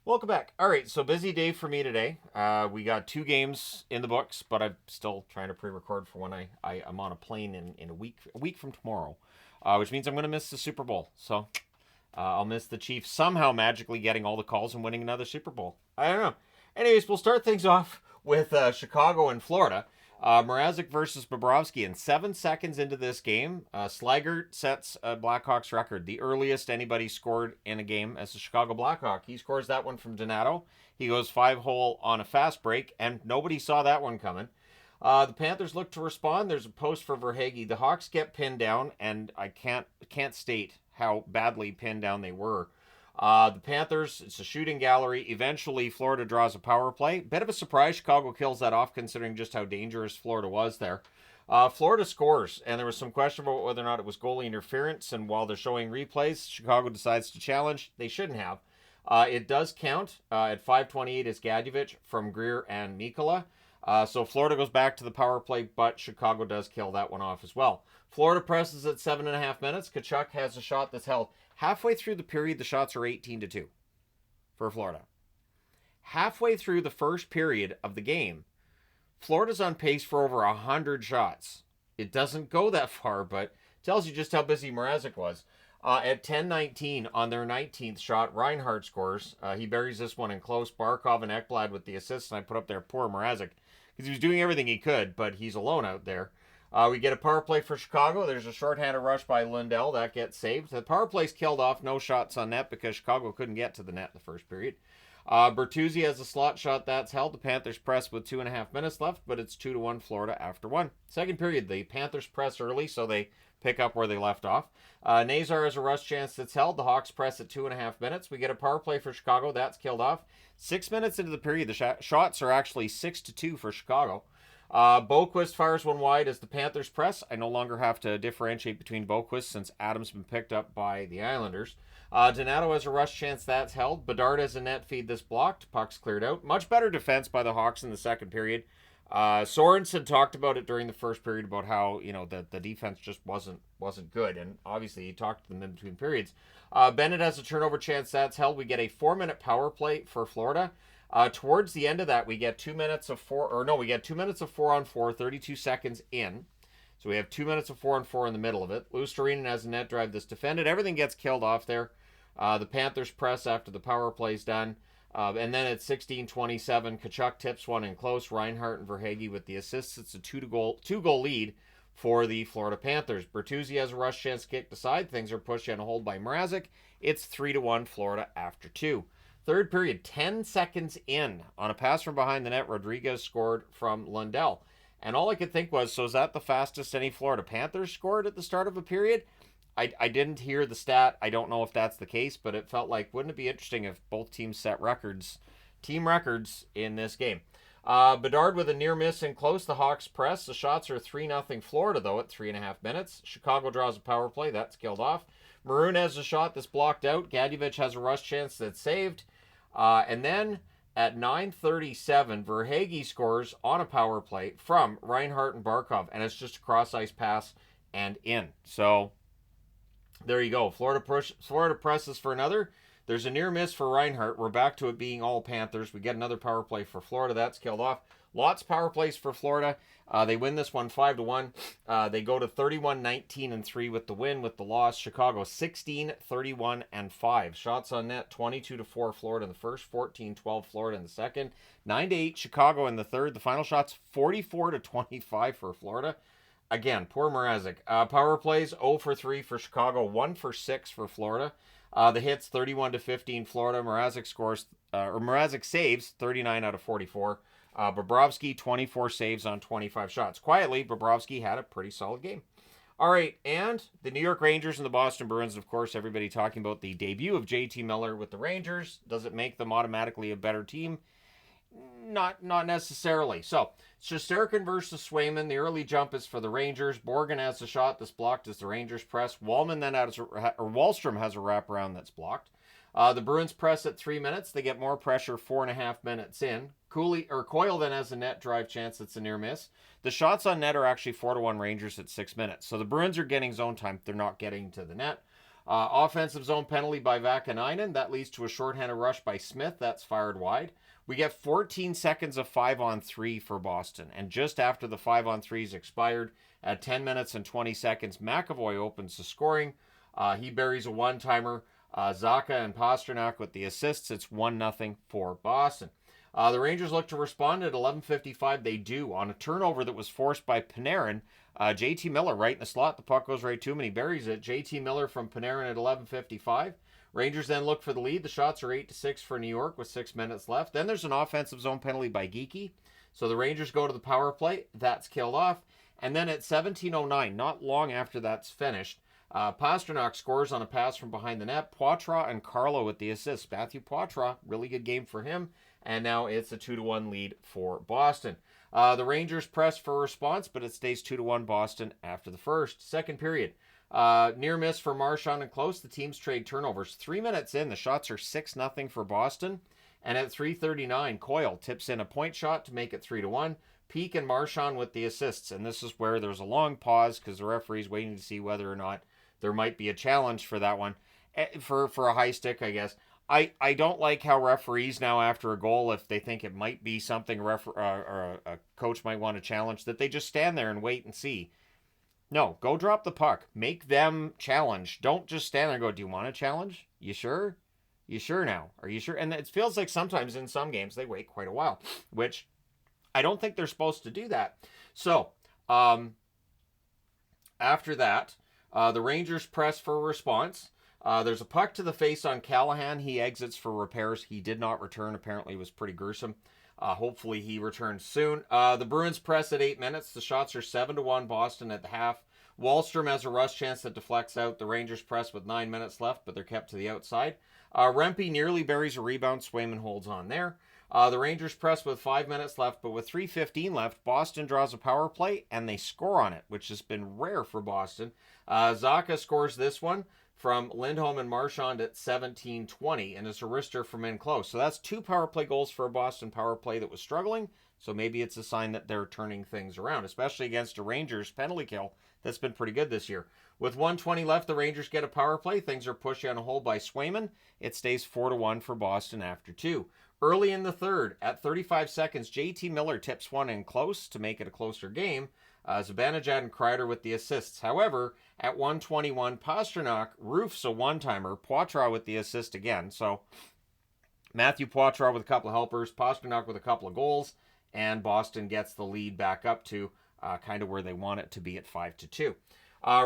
Welcome back. All right, so busy day for me today. We got 2 games in the books, but I'm still trying to pre-record for when I'm on a plane in a week from tomorrow, which means I'm going to miss the Super Bowl. So I'll miss the Chiefs somehow magically getting all the calls and winning another Super Bowl. I don't know. Anyways, we'll start things off with Chicago and Florida. Mrazek versus Bobrovsky. In 7 seconds into this game, Slaggert sets a Blackhawks record, the earliest anybody scored in a game as a Chicago Blackhawk. He scores that one from Donato. He goes 5-hole on a fast break, and nobody saw that one coming. The Panthers look to respond. There's a post for Verhaeghe. The Hawks get pinned down, and I can't state how badly pinned down they were. The Panthers, it's a shooting gallery. Eventually, Florida draws a power play. Bit of a surprise. Chicago kills that off considering just how dangerous Florida was there. Florida scores, and there was some question about whether or not it was goalie interference. And while they're showing replays, Chicago decides to challenge. They shouldn't have. It does count. At 5:28 is Gadjevich from Greer and Mikkola. So Florida goes back to the power play, but Chicago does kill that one off as well. Florida presses at 7.5 minutes. Tkachuk has a shot that's held. Halfway through the period, the shots are 18-2 for Florida. Halfway through the first period of the game, Florida's on pace for over 100 shots. It doesn't go that far, but tells you just how busy Mrazek was. At 10:19 on their 19th shot, Reinhart scores. He buries this one in close. Barkov and Ekblad with the assists, and I put up there poor Mrazek because he was doing everything he could, but he's alone out there. We get a power play for Chicago. There's a shorthanded rush by Lundell. That gets saved. The power play's killed off. No shots on net because Chicago couldn't get to the net in the first period. Bertuzzi has a slot shot that's held. The Panthers press with 2.5 minutes left, but it's 2-1 Florida after one. Second period, the Panthers press early, so they pick up where they left off. Nazar has a rush chance that's held. The Hawks press at 2.5 minutes. We get a power play for Chicago. That's killed off. 6 minutes into the period, the shots are actually 6-2 for Chicago. Boquist fires one wide as the Panthers press. I no longer have to differentiate between Boquist since Adams been picked up by the Islanders. Donato has a rush chance that's held. Bedard has a net feed that's blocked. Puck's cleared out. Much better defense by the Hawks in the second period. Sorensen talked about it during the first period about how the defense just wasn't good, and obviously he talked to them in between periods. Bennett has a turnover chance that's held. We get a 4-minute power play for Florida. Towards the end of that, we get 2 minutes of 4-on-4, 32 seconds in. So we have 2 minutes of 4-on-4 in the middle of it. Luostarinen has a net drive that's defended. Everything gets killed off there. The Panthers press after the power play's done. And then at 16:27, Tkachuk tips one in close. Reinhart and Verhaeghe with the assists. It's a two-goal lead for the Florida Panthers. Bertuzzi has a rush chance kicked aside. Things are pushed and hold by Mrazek. It's 3-1 Florida after two. Third period, 10 seconds in. On a pass from behind the net, Rodriguez scored from Lundell. And all I could think was, so is that the fastest any Florida Panthers scored at the start of a period? I didn't hear the stat. I don't know if that's the case, but it felt like, wouldn't it be interesting if both teams set team records in this game? Bedard with a near miss in close. The Hawks press. The shots are 3-0 Florida, though, at 3.5 minutes. Chicago draws a power play. That's killed off. Maroon has a shot that's blocked out. Gadjevich has a rush chance that's saved. And then at 9:37, Verhaeghe scores on a power play from Reinhart and Barkov, and it's just a cross-ice pass and in. So there you go. Florida presses for another. There's a near miss for Reinhart. We're back to it being all Panthers. We get another power play for Florida. That's killed off. Lots of power plays for Florida. They win this one 5-1. They go to 31-19-3 with the win. With the loss, Chicago 16-31-5. Shots on net 22-4 Florida in the first, 14-12 Florida in the second, 9-8 Chicago in the third. The final shots 44-25 for Florida. Again, poor Mrazek. Power plays 0 for 3 for Chicago, 1 for 6 for Florida. The hits 31-15 Florida. Mrazek saves 39 out of 44. Bobrovsky 24 saves on 25 shots. Quietly, Bobrovsky had a pretty solid game. All right, and the New York Rangers and the Boston Bruins, of course, everybody talking about the debut of JT Miller with the Rangers. Does it make them automatically a better team? Not necessarily. So, Shesterkin versus Swayman. The early jump is for the Rangers. Borgen has a shot that's blocked as the Rangers press. Wallstrom has a wraparound that's blocked. The Bruins press at 3 minutes. They get more pressure 4.5 minutes in. Coyle then has a net drive chance that's a near miss. The shots on net are actually 4-1 Rangers at 6 minutes. So the Bruins are getting zone time. They're not getting to the net. Offensive zone penalty by Vakanainen. That leads to a shorthanded rush by Smith. That's fired wide. We get 14 seconds of 5-on-3 for Boston. And just after the 5-on-3s expired, at 10 minutes and 20 seconds, McAvoy opens the scoring. He buries a one-timer. Zacha and Pastrnak with the assists. It's 1-0 for Boston. The Rangers look to respond at 11:55. They do on a turnover that was forced by Panarin. JT Miller right in the slot. The puck goes right to him and he buries it. JT Miller from Panarin at 11:55. Rangers then look for the lead. The shots are 8-6 for New York with 6 minutes left. Then there's an offensive zone penalty by Geekie. So the Rangers go to the power play. That's killed off. And then at 17:09, not long after that's finished, Pastrnak scores on a pass from behind the net. Poitras and Carlo with the assist. Matthew Poitras, really good game for him. And now it's a 2-1 lead for Boston. The Rangers press for a response, but it stays 2-1 Boston after the first. Second period. Near miss for Marchand and Close. The teams trade turnovers. 3 minutes in, the shots are 6-0 for Boston. And at 3:39, Coyle tips in a point shot to make it 3-1. Peake and Marchand with the assists. And this is where there's a long pause because the referee's waiting to see whether or not there might be a challenge for that one. For a high stick, I guess. I don't like how referees now after a goal, if they think it might be something or a coach might want to challenge, that they just stand there and wait and see. No, go drop the puck. Make them challenge. Don't just stand there and go, do you want to challenge? You sure? You sure now? Are you sure? And it feels like sometimes in some games they wait quite a while, which I don't think they're supposed to do that. So, after that, the Rangers press for a response. There's a puck to the face on Callahan. He exits for repairs. He did not return. Apparently, it was pretty gruesome. Hopefully, he returns soon. The Bruins press at 8 minutes. The shots are 7-1 Boston at the half. Wallstrom has a rush chance that deflects out. The Rangers press with 9 minutes left, but they're kept to the outside. Rempe nearly buries a rebound. Swayman holds on there. The Rangers press with 5 minutes left, but with 3:15 left, Boston draws a power play, and they score on it, which has been rare for Boston. Zacha scores this one from Lindholm and Marchand at 17:20, and it's a wrister from in close. So that's 2 power play goals for a Boston power play that was struggling. So maybe it's a sign that they're turning things around, especially against a Rangers penalty kill that's been pretty good this year. With 1:20 left, the Rangers get a power play. Things are pushed on a hole by Swayman. It stays 4-1 for Boston after 2. Early in the third, at 35 seconds, JT Miller tips one in close to make it a closer game. Zibanejad and Kreider with the assists. However, at 1:21, Pastrnak roofs a one-timer. Poitras with the assist again. So Matthew Poitras with a couple of helpers, Pastrnak with a couple of goals, and Boston gets the lead back up to kind of where they want it to be at 5-2.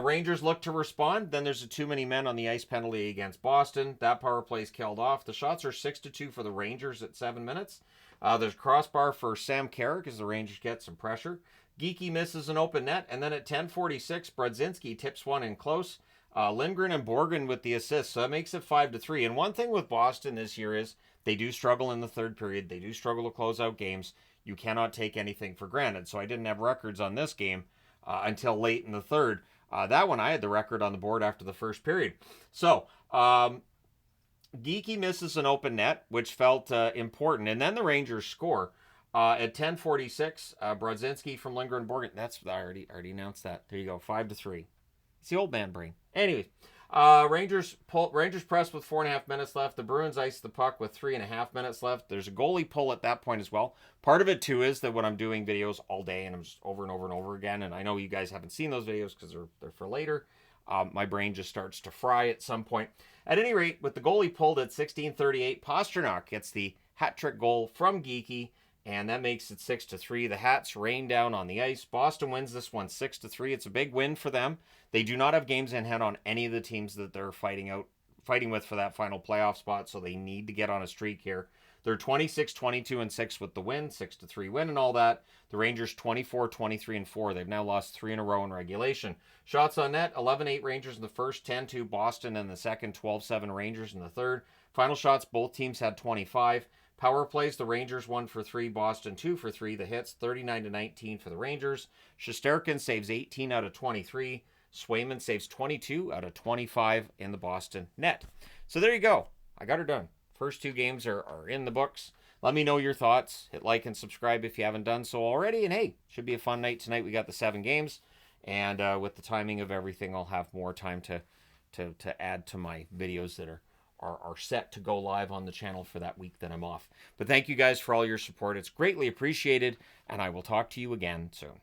Rangers look to respond. Then there's a too many men on the ice penalty against Boston. That power play is killed off. The shots are 6-2 for the Rangers at 7 minutes. There's crossbar for Sam Carrick as the Rangers get some pressure. Geekie misses an open net, and then at 10:46, Brodzinski tips one in close. Lindgren and Borgen with the assist, so that makes it 5-3. And one thing with Boston this year is they do struggle in the third period. They do struggle to close out games. You cannot take anything for granted. So I didn't have records on this game until late in the third. That one, I had the record on the board after the first period. So, Geekie misses an open net, which felt important. And then the Rangers score. At 10:46, Brodzinski from Lindgren and Borgen. I already announced that. There you go, 5-3. It's the old man brain. Anyways, Rangers press with 4.5 minutes left. The Bruins ice the puck with 3.5 minutes left. There's a goalie pull at that point as well. Part of it too is that when I'm doing videos all day and I'm just over and over and over again, and I know you guys haven't seen those videos because they're for later, my brain just starts to fry at some point. At any rate, with the goalie pulled at 16:38, Pastrnak gets the hat trick goal from Geekie, and that makes it 6-3. The Hats rain down on the ice. Boston wins this one 6-3. It's a big win for them. They do not have games in hand on any of the teams that they're fighting with for that final playoff spot, so they need to get on a streak here. They're 26-22-6 with the win, 6-3 win and all that. The Rangers 24-23-4. They've now lost 3 in a row in regulation. Shots on net, 11-8 Rangers in the first, 10-2 Boston in the second, 12-7 Rangers in the third. Final shots, both teams had 25. Power plays, the Rangers 1 for 3, Boston 2 for 3. The hits, 39-19 for the Rangers. Shesterkin saves 18 out of 23. Swayman saves 22 out of 25 in the Boston net. So there you go. I got her done. First 2 games are in the books. Let me know your thoughts. Hit like and subscribe if you haven't done so already. And hey, should be a fun night tonight. We got the 7 games. And with the timing of everything, I'll have more time to to add to my videos that are set to go live on the channel for that week that I'm off. But thank you guys for all your support. It's greatly appreciated, and I will talk to you again soon.